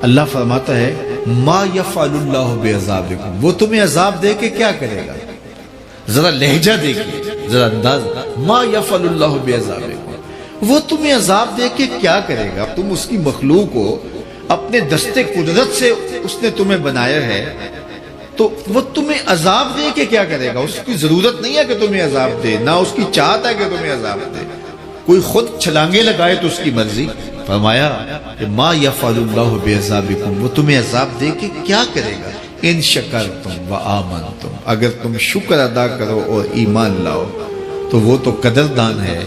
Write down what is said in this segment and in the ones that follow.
اللہ فرماتا ہے ما یفعل اللہ بعذابکم، وہ تمہیں عذاب دے کے کیا کرے گا؟ ذرا لہجہ دیکھیے، ذرا انداز، ما یفعل اللہ بعذابکم، وہ تمہیں عذاب دے کے کیا کرے گا؟ تم اس کی مخلوق ہو، اپنے دستے قدرت سے اس نے تمہیں بنایا ہے، تو وہ تمہیں عذاب دے کے کیا کرے گا؟ اس کی ضرورت نہیں ہے کہ تمہیں عذاب دے، نہ اس کی چاہت ہے کہ تمہیں عذاب دے، کوئی خود چھلانگے لگائے تو اس کی مرضی۔ فرمایا کہ ما یفعل اللہ بعذابکم، وہ تمہیں عذاب دے کے کیا کرے گا؟ ان شکرتم وآمنتم، اگر تم شکر ادا کرو اور ایمان لاؤ تو وہ تو قدردان ہے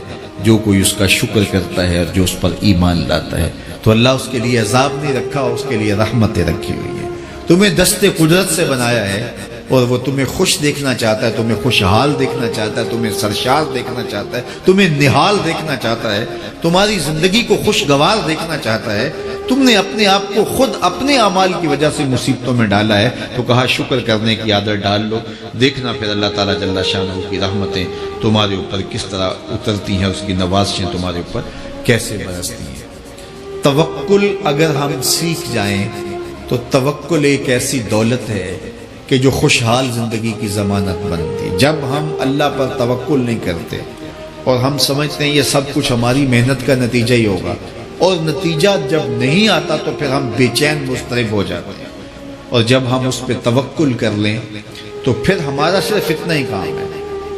جو کوئی اس کا شکر کرتا ہے اور جو اس پر ایمان لاتا ہے۔ تو اللہ اس کے لیے عذاب نہیں رکھا، اس کے لیے رحمتیں رکھی ہوئی ہیں۔ تمہیں دستے قدرت سے بنایا ہے اور وہ تمہیں خوش دیکھنا چاہتا ہے، تمہیں خوشحال دیکھنا چاہتا ہے، تمہیں سرشار دیکھنا چاہتا ہے، تمہیں نہال دیکھنا چاہتا ہے، تمہاری زندگی کو خوشگوار دیکھنا چاہتا ہے۔ تم نے اپنے آپ کو خود اپنے اعمال کی وجہ سے مصیبتوں میں ڈالا ہے، تو کہا شکر کرنے کی عادت ڈال لو، دیکھنا پھر اللہ تعالیٰ جل شانہ کی رحمتیں تمہارے اوپر کس طرح اترتی ہیں، اس کی نوازشیں تمہارے اوپر کیسے برستی ہیں۔ توکل اگر ہم سیکھ جائیں تو توکل ایک ایسی دولت ہے کہ جو خوشحال زندگی کی ضمانت بنتی ہے۔ جب ہم اللہ پر توکل نہیں کرتے اور ہم سمجھتے ہیں یہ سب کچھ ہماری محنت کا نتیجہ ہی ہوگا، اور نتیجہ جب نہیں آتا تو پھر ہم بے چین مضطرب ہو جاتے ہیں، اور جب ہم اس پہ توکل کر لیں تو پھر ہمارا صرف اتنا ہی کام ہے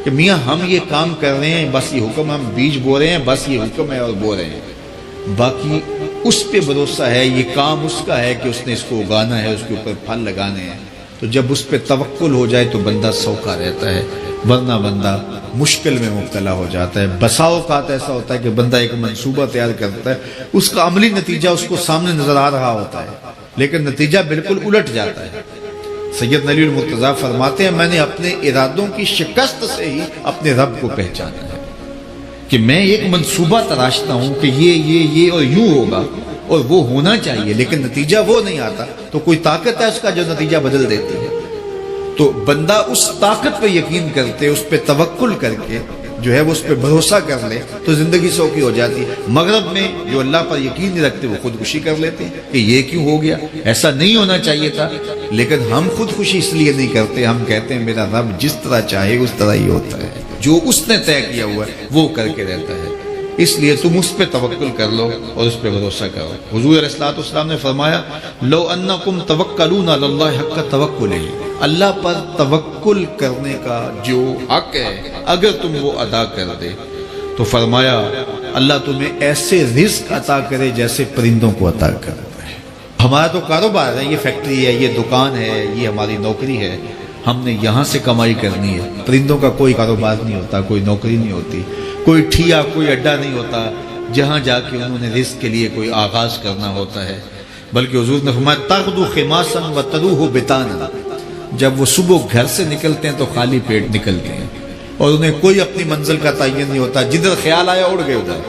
کہ میاں ہم یہ کام کر رہے ہیں، بس یہ حکم، ہم بیج بو رہے ہیں، بس یہ حکم ہے اور بو رہے ہیں، باقی اس پہ بھروسہ ہے، یہ کام اس کا ہے کہ اس نے اس کو اگانا ہے، اس کے اوپر پھل لگانے ہیں۔ تو جب اس پہ توکل ہو جائے تو بندہ سوکھا رہتا ہے، ورنہ بندہ مشکل میں مبتلا ہو جاتا ہے۔ بسا اوقات ایسا ہوتا ہے کہ بندہ ایک منصوبہ تیار کرتا ہے، اس کا عملی نتیجہ اس کو سامنے نظر آ رہا ہوتا ہے، لیکن نتیجہ بالکل الٹ جاتا ہے۔ سید علی المرتضیٰ فرماتے ہیں میں نے اپنے ارادوں کی شکست سے ہی اپنے رب کو پہچانا ہے، کہ میں ایک منصوبہ تراشتا ہوں کہ یہ اور یوں ہوگا اور وہ ہونا چاہیے، لیکن نتیجہ وہ نہیں آتا، تو کوئی طاقت ہے اس کا جو نتیجہ بدل دیتی ہے۔ تو بندہ اس طاقت پہ یقین کرتے، اس پہ توکل کر کے جو ہے وہ اس پہ بھروسہ کر لے تو زندگی سوکھی ہو جاتی ہے۔ مغرب میں جو اللہ پر یقین نہیں رکھتے وہ خودکشی کر لیتے ہیں کہ یہ کیوں ہو گیا، ایسا نہیں ہونا چاہیے تھا، لیکن ہم خودکشی اس لیے نہیں کرتے، ہم کہتے ہیں میرا رب جس طرح چاہے اس طرح ہی ہوتا ہے، جو اس نے طے کیا ہوا ہے وہ کر کے رہتا ہے، اس لیے تم اس پہ توکل کر لو اور اس پہ بھروسہ کرو۔ حضور علیہ الصلوۃ نے فرمایا لو انکم توکلون علی اللہ حق توکلہ، اللہ پر توکل کرنے کا جو حق ہے اگر تم وہ ادا کر دے تو فرمایا اللہ تمہیں ایسے رزق عطا کرے جیسے پرندوں کو عطا کرتا ہے۔ ہمارا تو کاروبار ہے، یہ فیکٹری ہے، یہ دکان ہے، یہ ہماری نوکری ہے، ہم نے یہاں سے کمائی کرنی ہے۔ پرندوں کا کوئی کاروبار نہیں ہوتا، کوئی نوکری نہیں ہوتی، کوئی ٹھیا، کوئی اڈا نہیں ہوتا جہاں جا کے انہوں نے رزق کے لیے کوئی آغاز کرنا ہوتا ہے، بلکہ حضور نے فرمایا تغدو خماسا وتروح بطانا، جب وہ صبح گھر سے نکلتے ہیں تو خالی پیٹ نکلتے ہیں اور انہیں کوئی اپنی منزل کا تعین نہیں ہوتا، جدھر خیال آیا اڑ گئے ادھر،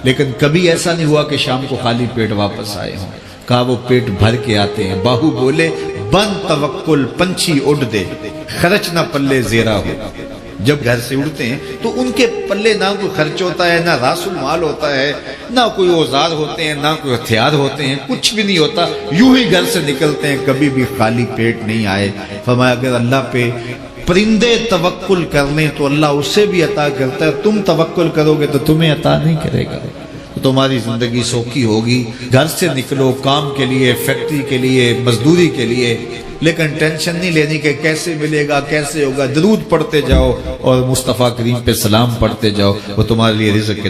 لیکن کبھی ایسا نہیں ہوا کہ شام کو خالی پیٹ واپس آئے ہوں، کہا وہ پیٹ بھر کے آتے ہیں۔ باہو بولے بن توکل پنچھی اڑ دے، خرچ نہ پلے زیرہ ہو، جب گھر سے اڑتے ہیں تو ان کے پلے نہ کوئی خرچ ہوتا ہے، نہ راس المال ہوتا ہے، نہ کوئی اوزار ہوتے ہیں، نہ کوئی ہتھیار ہوتے ہیں، کچھ بھی نہیں ہوتا، یوں ہی گھر سے نکلتے ہیں، کبھی بھی خالی پیٹ نہیں آئے۔ فرمایا اگر اللہ پہ پرندے توکل کر لیں تو اللہ اسے بھی عطا کرتا ہے، تم توکل کرو گے تو تمہیں عطا نہیں کرے گا، تو تمہاری زندگی سوکھی ہوگی۔ گھر سے نکلو کام کے لیے، فیکٹری کے لیے، مزدوری کے لیے، لیکن ٹینشن نہیں لینی کہ کیسے ملے گا، کیسے ہوگا، درود پڑھتے جاؤ اور مصطفیٰ کریم پہ سلام پڑھتے جاؤ، وہ تمہارے لیے رزق ہے۔